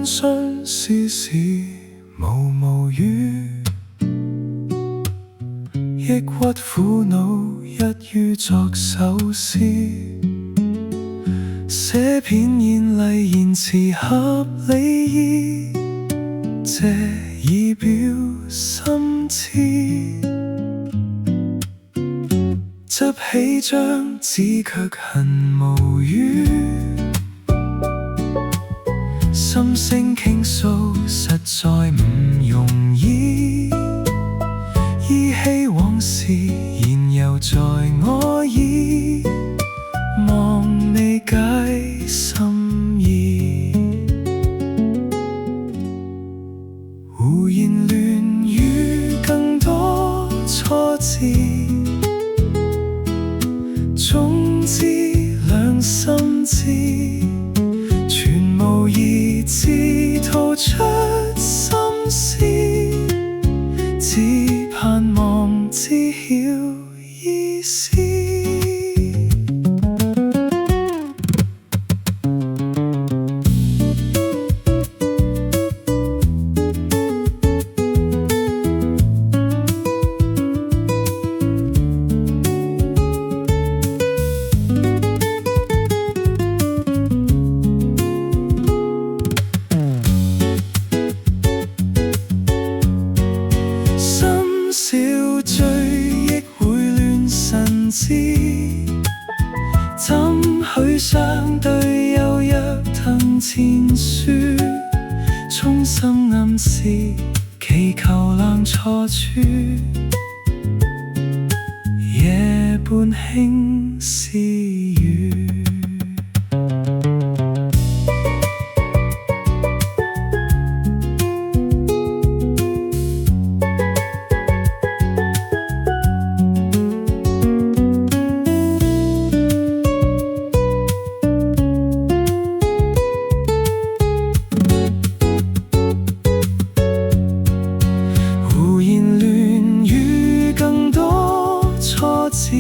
關相思事無語，抑鬱苦惱一於作首詩，寫篇艷麗言辭合理意，借以表心知。執起張紙卻恨無語，心聲傾訴實在唔容易，依稀往事現猶在我耳，望未解心意。胡言亂語更多錯字，總知兩心知，全無意志吐出心思，只盼望知曉意思。小醉亦會亂神志，怎許相對又若藤前樹，衷心暗示祈求能錯處，夜半輕私語。胡言亂語更多錯字，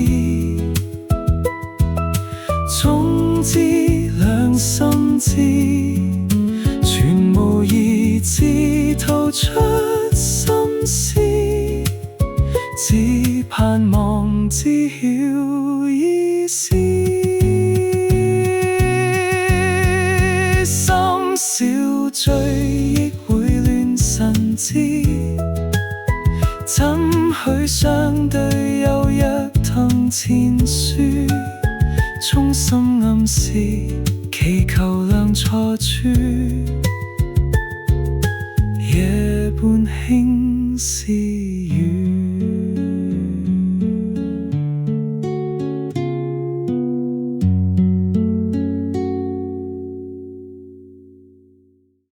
總知兩心知，全無意志吐出心思，只盼望知曉意思。心小醉亦會亂神志，怎許相對又若藤前樹，衷心暗示祈求能錯處。